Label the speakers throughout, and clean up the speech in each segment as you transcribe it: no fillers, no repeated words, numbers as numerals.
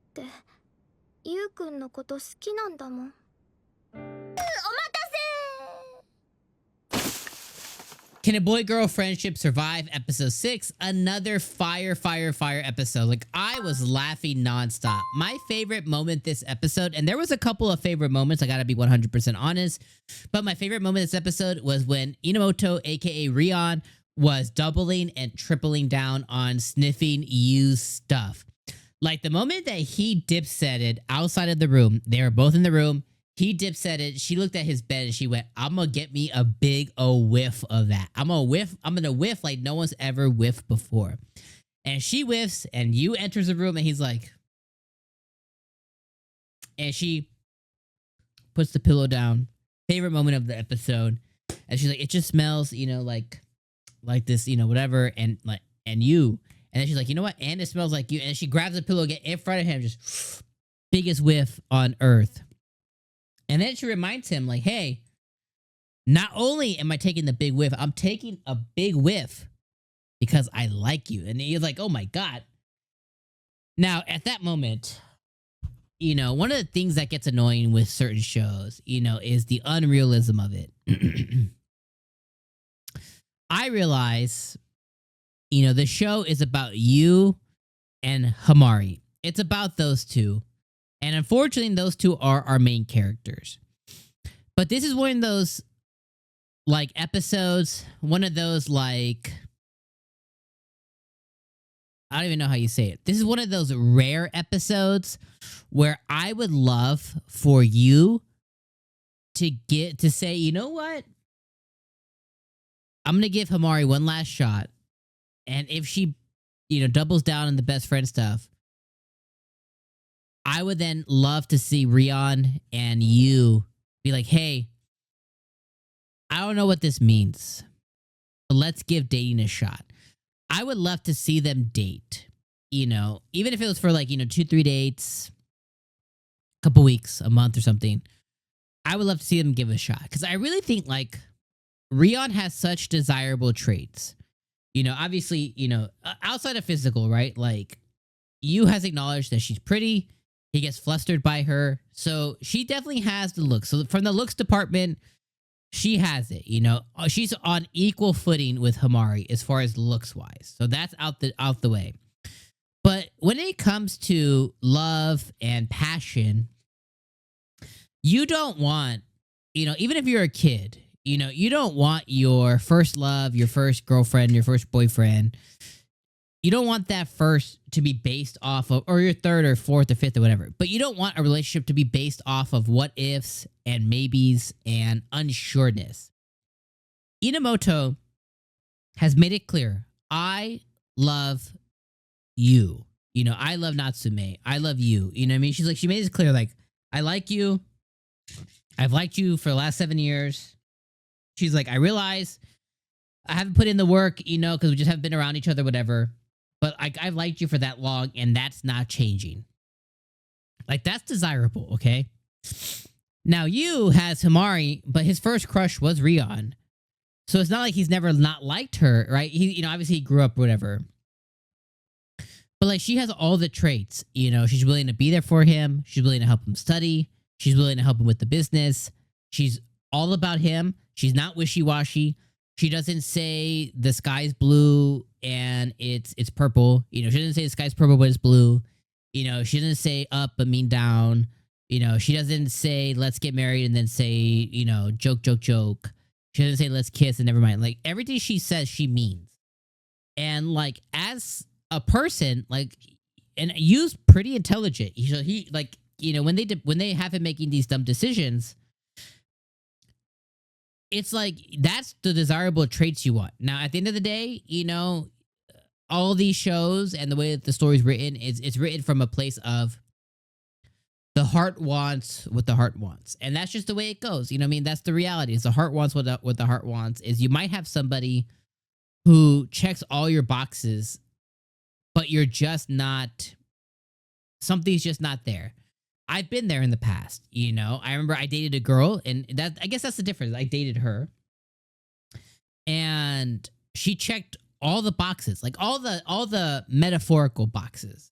Speaker 1: ってゆうくんのこと好きなんだもん。
Speaker 2: Can a boy-girl friendship survive? Episode 6. Another fire episode. Like, I was laughing nonstop. My favorite moment this episode, and there was a couple of favorite moments, I gotta be 100% honest, but my favorite moment this episode was when Inomoto, aka Rion, was doubling and tripling down on sniffing used stuff. Like, the moment that he dipsetted outside of the room, they were both in the room, he dipsetted, she looked at his bed and she went, I'm gonna get me a big whiff of that. I'm gonna whiff like no one's ever whiffed before. And she whiffs and you enters the room and he's like, and she puts the pillow down. Favorite moment of the episode. And she's like, it just smells, you know, like this, you know, whatever. And like, and you. And then she's like, you know what? And it smells like you. And she grabs the pillow again in front of him, just biggest whiff on earth. And then she reminds him, like, hey, not only am I taking the big whiff, I'm taking a big whiff because I like you. And he's like, oh my God. Now, at that moment, you know, one of the things that gets annoying with certain shows, you know, is the unrealism of it. I realize, you know, the show is about you and Hamari. It's about those two. And unfortunately, those two are our main characters. But this is one of those, like, episodes, one of those, like, I don't even know how you say it. This is one of those rare episodes where I would love for you to say, you know what? I'm going to give Hamari one last shot. And if she, you know, doubles down on the best friend stuff, I would then love to see Rion and you be like, hey, I don't know what this means, but let's give dating a shot. I would love to see them date, you know, even if it was for like, you know, 2-3 dates, a couple weeks, a month or something. I would love to see them give it a shot because I really think like Rion has such desirable traits. You know, obviously, you know, outside of physical, right? Like, you has acknowledged that she's pretty. He gets flustered by her. So she definitely has the looks. So from the looks department, she has it, you know. She's on equal footing with Hamari as far as looks wise. So that's out the way. But when it comes to love and passion, you don't want, you know, even if you're a kid, you know, you don't want your first love, your first girlfriend, your first boyfriend. You don't want that first to be based off of, or your third or fourth or fifth or whatever. But you don't want a relationship to be based off of what ifs and maybes and unsureness. Inomoto has made it clear. I love you. You know, I love Natsume. I love you. You know what I mean? She's like, she made it clear, like, I like you. I've liked you for the last 7 years. She's like, I realize I haven't put in the work, you know, because we just haven't been around each other, whatever. But I've liked you for that long, and that's not changing. Like, that's desirable, okay? Now, you has Hamari, but his first crush was Rion. So it's not like he's never not liked her, right? He, you know, obviously he grew up, whatever. But, like, she has all the traits, you know? She's willing to be there for him. She's willing to help him study. She's willing to help him with the business. She's all about him. She's not wishy-washy. She doesn't say the sky's blue and it's purple. You know, she doesn't say the sky's purple but it's blue. You know, she doesn't say up but mean down. You know, she doesn't say let's get married and then say, you know, joke. She doesn't say let's kiss and never mind. Like, everything she says, she means. And, like, as a person, like, and Yu's pretty intelligent. He like, you know, when they have him making these dumb decisions, it's like, that's the desirable traits you want. Now, at the end of the day, you know, all these shows and the way that the story's written, it's written from a place of the heart wants what the heart wants. And that's just the way it goes. You know what I mean? That's the reality. It's the heart wants what the heart wants. Is you might have somebody who checks all your boxes, but you're just not, something's just not there. I've been there in the past, you know. I remember I dated a girl, and I guess that's the difference. I dated her, and she checked all the boxes, like all the metaphorical boxes.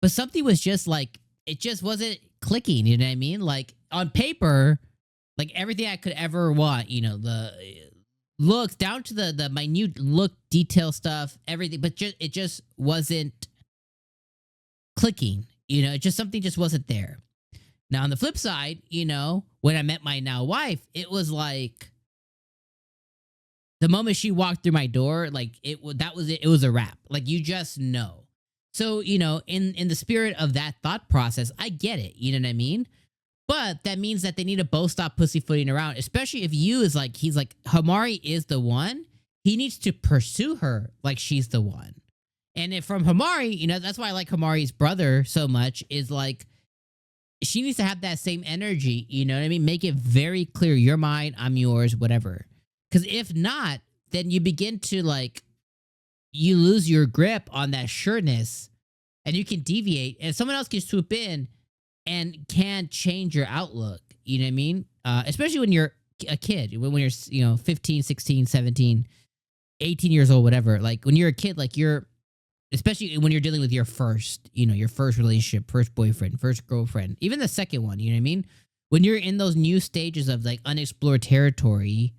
Speaker 2: But something was just like it just wasn't clicking. You know what I mean? Like on paper, like everything I could ever want. You know, the looks down to the minute look detail stuff, everything, but it just wasn't clicking. You know, it just something just wasn't there. Now on the flip side, you know, when I met my now wife, it was like the moment she walked through my door, like that was it. It was a wrap. Like you just know. So you know, in the spirit of that thought process, I get it. You know what I mean? But that means that they need to both stop pussyfooting around, especially if you is like he's like Himari is the one. He needs to pursue her like she's the one. And if from Himari, you know, that's why I like Himari's brother so much. Is like she needs to have that same energy. You know what I mean? Make it very clear, you're mine, I'm yours, whatever. Because if not, then you begin to like you lose your grip on that sureness, and you can deviate, and someone else can swoop in and can change your outlook. You know what I mean? Especially when you're a kid, when you're, you know, 15, 16, 17, 18 years old, whatever. Like when you're a kid, like you're, especially when you're dealing with your first, you know, your first relationship, first boyfriend, first girlfriend, even the second one, you know what I mean? When you're in those new stages of like unexplored territory,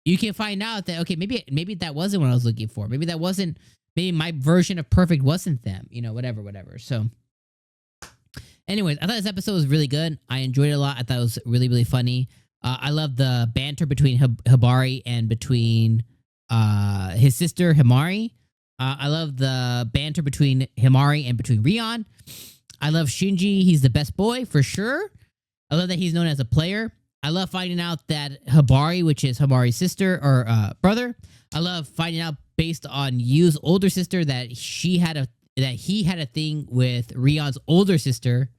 Speaker 2: you can find out that, okay, maybe that wasn't what I was looking for. Maybe that wasn't, maybe my version of perfect wasn't them, you know, whatever. So anyways, I thought this episode was really good. I enjoyed it a lot. I thought it was really, really funny. I love the banter between Hibari and between his sister Himari. I love the banter between Himari and between Rion. I love Shinji. He's the best boy for sure. I love that he's known as a player. I love finding out that Hibari, which is Himari's sister or brother. I love finding out based on Yu's older sister that he had a thing with Rion's older sister.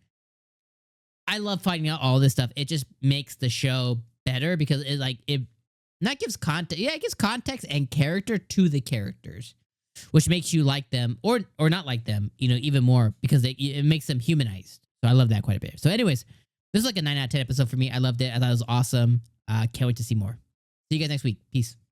Speaker 2: I love finding out all this stuff. It just makes the show better because it not gives context. Yeah, it gives context and character to the characters, which makes you like them or not like them, you know, even more because it makes them humanized. So I love that quite a bit. So anyways, this is like a 9 out of 10 episode for me. I loved it. I thought it was awesome. Can't wait to see more. See you guys next week. Peace.